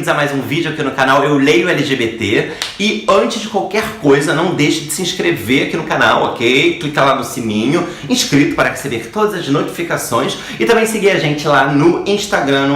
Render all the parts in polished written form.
bem-vindos a mais um vídeo aqui no canal Eu Leio LGBT. E antes de qualquer coisa, não deixe de se inscrever aqui no canal, ok? Clica lá no sininho, inscrito para receber todas as notificações. E também seguir a gente lá no Instagram, no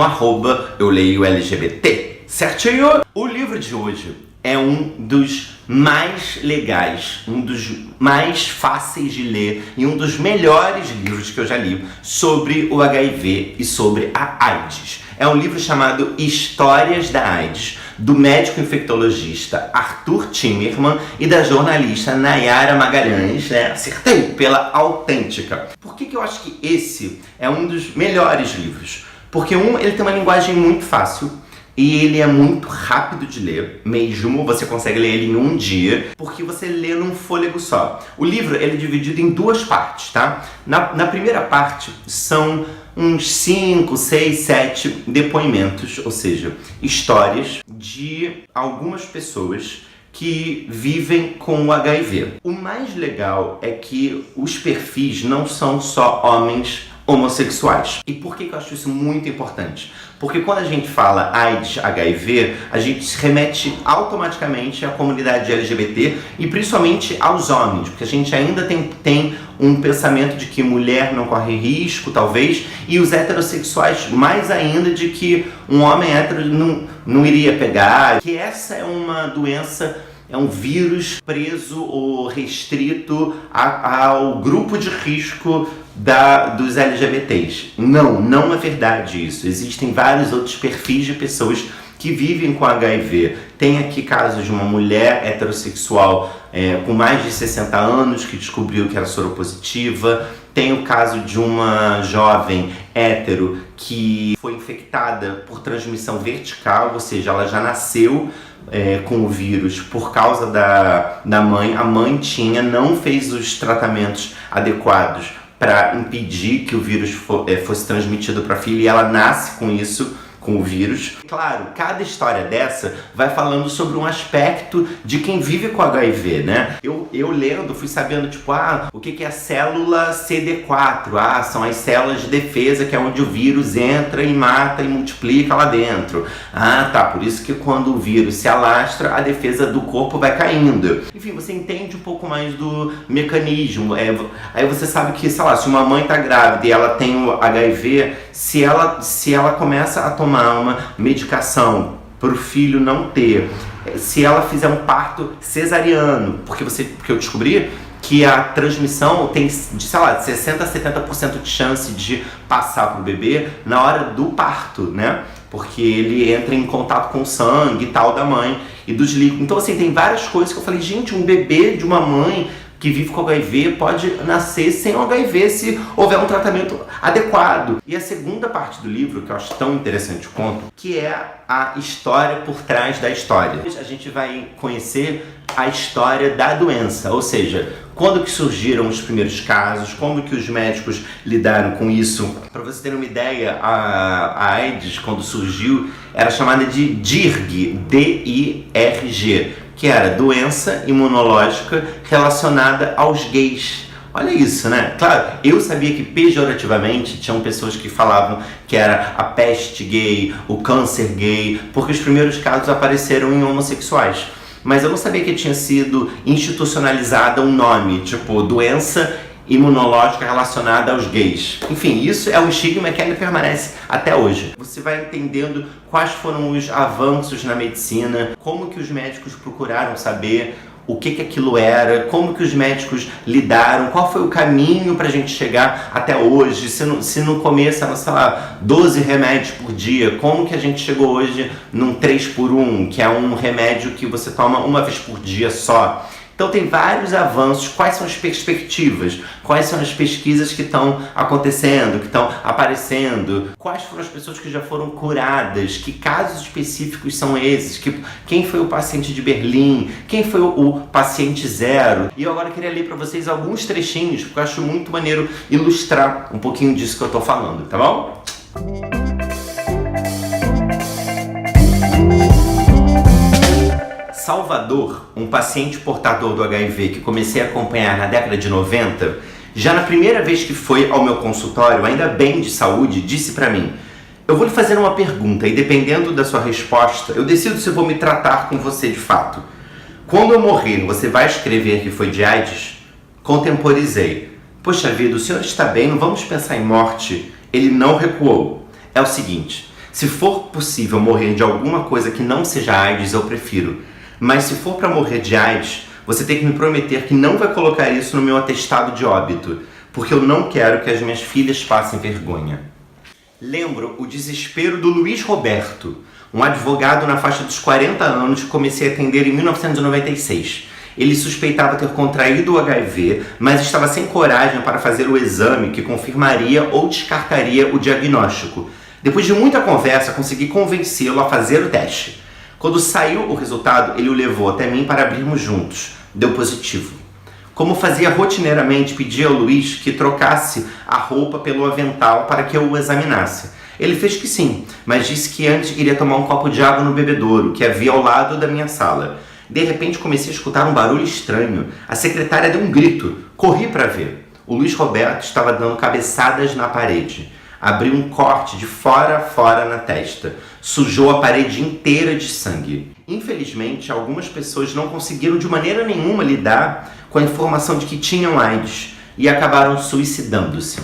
@euleioLGBT, certinho? O livro de hoje é um dos mais legais, um dos mais fáceis de ler e um dos melhores livros que eu já li sobre o HIV e sobre a AIDS. É um livro chamado Histórias da AIDS, do médico infectologista Arthur Timmermann e da jornalista Nayara Magalhães, né? Acertei, pela Autêntica. Por que eu acho que esse é um dos melhores livros? Porque ele tem uma linguagem muito fácil, e ele é muito rápido de ler, mesmo, você consegue ler ele em um dia, porque você lê num fôlego só. O livro ele é dividido em duas partes, tá? Na primeira parte são uns 5, 6, 7 depoimentos, ou seja, histórias de algumas pessoas que vivem com o HIV. O mais legal é que os perfis não são só homens homossexuais. E por que eu acho isso muito importante? Porque quando a gente fala AIDS, HIV, a gente se remete automaticamente à comunidade LGBT e principalmente aos homens, porque a gente ainda tem um pensamento de que mulher não corre risco, talvez, e os heterossexuais mais ainda de que um homem hétero não iria pegar, que essa é uma doença, é um vírus preso ou restrito ao grupo de risco dos LGBTs. Não é verdade isso. Existem vários outros perfis de pessoas que vivem com HIV. Tem aqui casos de uma mulher heterossexual com mais de 60 anos que descobriu que era soropositiva. Tem o caso de uma jovem hétero que foi infectada por transmissão vertical, ou seja, ela já nasceu com o vírus por causa da mãe. A mãe não fez os tratamentos adequados para impedir que o vírus fosse transmitido para a filha, e ela nasce com isso, com o vírus. Claro, cada história dessa vai falando sobre um aspecto de quem vive com HIV, né? Eu lendo, fui sabendo, tipo, o que é a célula CD4? São as células de defesa, que é onde o vírus entra e mata e multiplica lá dentro. Por isso que quando o vírus se alastra, a defesa do corpo vai caindo. Enfim, você entende um pouco mais do mecanismo. Aí você sabe que, sei lá, se uma mãe tá grávida e ela tem o HIV, se ela começa a tomar uma medicação para o filho não ter, se ela fizer um parto cesariano, porque eu descobri que a transmissão tem de 60 a 70% de chance de passar para o bebê na hora do parto, né? Porque ele entra em contato com o sangue e tal da mãe e dos líquidos. Então, assim, tem várias coisas que eu falei, gente, um bebê de uma mãe que vive com HIV pode nascer sem o HIV se houver um tratamento adequado. E a segunda parte do livro, que eu acho tão interessante o conto, que é a história por trás da história. A gente vai conhecer a história da doença, ou seja, quando que surgiram os primeiros casos, como que os médicos lidaram com isso. Para você ter uma ideia, a AIDS, quando surgiu, era chamada de DIRG, D-I-R-G, que era doença imunológica relacionada aos gays. Olha isso, né? Claro, eu sabia que pejorativamente tinham pessoas que falavam que era a peste gay, o câncer gay, porque os primeiros casos apareceram em homossexuais. Mas eu não sabia que tinha sido institucionalizada um nome, tipo doença imunológica relacionada aos gays. Enfim, isso é um estigma que ainda permanece até hoje. Você vai entendendo quais foram os avanços na medicina, como que os médicos procuraram saber o que aquilo era, como que os médicos lidaram, qual foi o caminho pra gente chegar até hoje, se no começo era, sei lá, 12 remédios por dia, como que a gente chegou hoje num 3x1, que é um remédio que você toma uma vez por dia só. Então tem vários avanços. Quais são as perspectivas? Quais são as pesquisas que estão acontecendo, que estão aparecendo? Quais foram as pessoas que já foram curadas? Que casos específicos são esses? Quem foi o paciente de Berlim? Quem foi o paciente zero? E eu agora queria ler para vocês alguns trechinhos, porque eu acho muito maneiro ilustrar um pouquinho disso que eu tô falando, tá bom? Salvador, um paciente portador do HIV que comecei a acompanhar na década de 90, já na primeira vez que foi ao meu consultório, ainda bem de saúde, disse para mim: Eu vou lhe fazer uma pergunta e dependendo da sua resposta, eu decido se eu vou me tratar com você de fato. Quando eu morrer, você vai escrever que foi de AIDS? Contemporizei. Poxa vida, o senhor está bem, não vamos pensar em morte. Ele não recuou. É o seguinte, se for possível morrer de alguma coisa que não seja AIDS, eu prefiro. Mas se for para morrer de AIDS, você tem que me prometer que não vai colocar isso no meu atestado de óbito, porque eu não quero que as minhas filhas passem vergonha. Lembro o desespero do Luiz Roberto, um advogado na faixa dos 40 anos que comecei a atender em 1996. Ele suspeitava ter contraído o HIV, mas estava sem coragem para fazer o exame que confirmaria ou descartaria o diagnóstico. Depois de muita conversa, consegui convencê-lo a fazer o teste. Quando saiu o resultado, ele o levou até mim para abrirmos juntos. Deu positivo. Como fazia rotineiramente, pedi ao Luiz que trocasse a roupa pelo avental para que eu o examinasse. Ele fez que sim, mas disse que antes iria tomar um copo de água no bebedouro, que havia ao lado da minha sala. De repente comecei a escutar um barulho estranho. A secretária deu um grito. Corri para ver. O Luiz Roberto estava dando cabeçadas na parede. Abriu um corte de fora a fora na testa. Sujou a parede inteira de sangue. Infelizmente, algumas pessoas não conseguiram de maneira nenhuma lidar com a informação de que tinham AIDS e acabaram suicidando-se.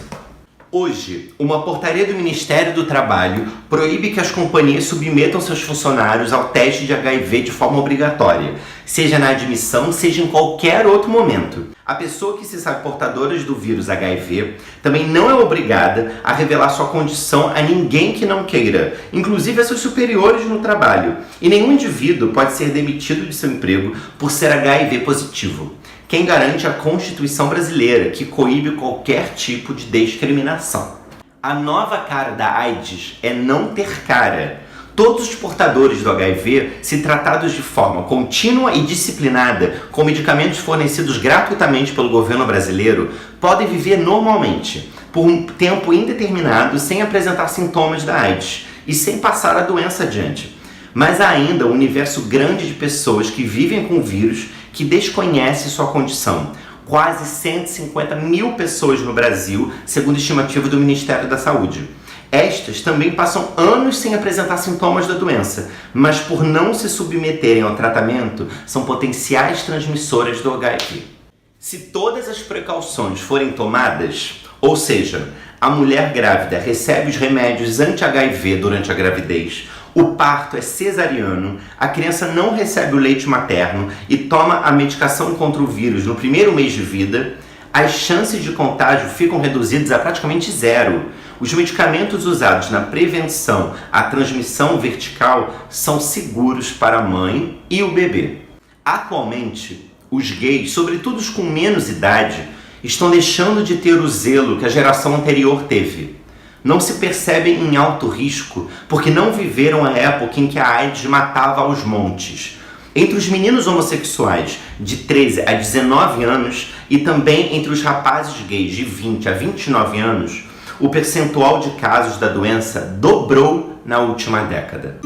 Hoje, uma portaria do Ministério do Trabalho proíbe que as companhias submetam seus funcionários ao teste de HIV de forma obrigatória, seja na admissão, seja em qualquer outro momento. A pessoa que se sabe portadora do vírus HIV também não é obrigada a revelar sua condição a ninguém que não queira, inclusive a seus superiores no trabalho. E nenhum indivíduo pode ser demitido de seu emprego por ser HIV positivo. Quem garante é a Constituição brasileira, que coíbe qualquer tipo de discriminação. A nova cara da AIDS é não ter cara. Todos os portadores do HIV, se tratados de forma contínua e disciplinada, com medicamentos fornecidos gratuitamente pelo governo brasileiro, podem viver normalmente, por um tempo indeterminado, sem apresentar sintomas da AIDS e sem passar a doença adiante. Mas há ainda um universo grande de pessoas que vivem com o vírus que desconhece sua condição. Quase 150 mil pessoas no Brasil, segundo a estimativa do Ministério da Saúde. Estas também passam anos sem apresentar sintomas da doença, mas por não se submeterem ao tratamento, são potenciais transmissoras do HIV. Se todas as precauções forem tomadas, ou seja, a mulher grávida recebe os remédios anti-HIV durante a gravidez, o parto é cesariano, a criança não recebe o leite materno e toma a medicação contra o vírus no primeiro mês de vida, as chances de contágio ficam reduzidas a praticamente zero. Os medicamentos usados na prevenção à transmissão vertical são seguros para a mãe e o bebê. Atualmente, os gays, sobretudo os com menos idade, estão deixando de ter o zelo que a geração anterior teve. Não se percebem em alto risco porque não viveram a época em que a AIDS matava aos montes. Entre os meninos homossexuais de 13 a 19 anos e também entre os rapazes gays de 20 a 29 anos, o percentual de casos da doença dobrou na última década.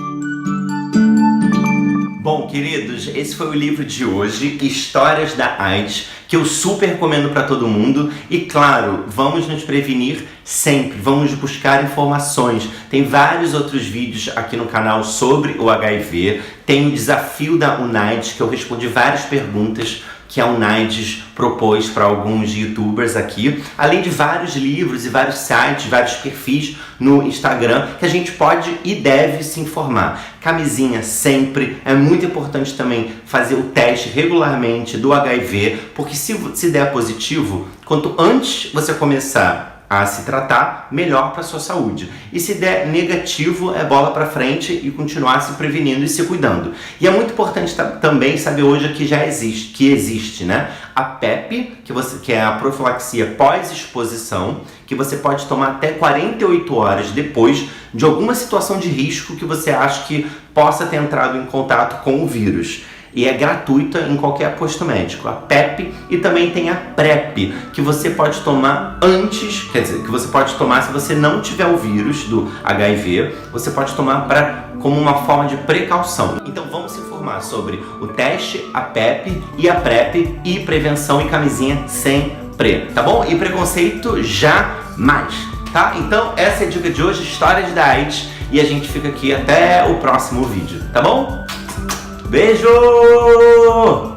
Bom, queridos, esse foi o livro de hoje, Histórias da AIDS, que eu super recomendo para todo mundo. E claro, vamos nos prevenir sempre, vamos buscar informações. Tem vários outros vídeos aqui no canal sobre o HIV. Tem o desafio da UNAIDS, que eu respondi várias perguntas que a UNAIDS propôs para alguns youtubers aqui, além de vários livros e vários sites, vários perfis no Instagram que a gente pode e deve se informar. Camisinha sempre, é muito importante também fazer o teste regularmente do HIV, porque se der positivo, quanto antes você começar a se tratar, melhor para a sua saúde. E se der negativo, é bola para frente e continuar se prevenindo e se cuidando. E é muito importante também saber hoje que já existe, né? A PEP, que é a profilaxia pós-exposição, que você pode tomar até 48 horas depois de alguma situação de risco que você acha que possa ter entrado em contato com o vírus. E é gratuita em qualquer posto médico, a PEP, e também tem a PrEP, que você pode tomar antes, quer dizer, que você pode tomar se você não tiver o vírus do HIV, você pode tomar como uma forma de precaução. Então vamos se informar sobre o teste, a PEP e a PrEP, e prevenção e camisinha sempre, tá bom? E preconceito jamais, tá? Então essa é a dica de hoje, Histórias da AIDS. e a gente fica aqui até o próximo vídeo, tá bom? Beijo!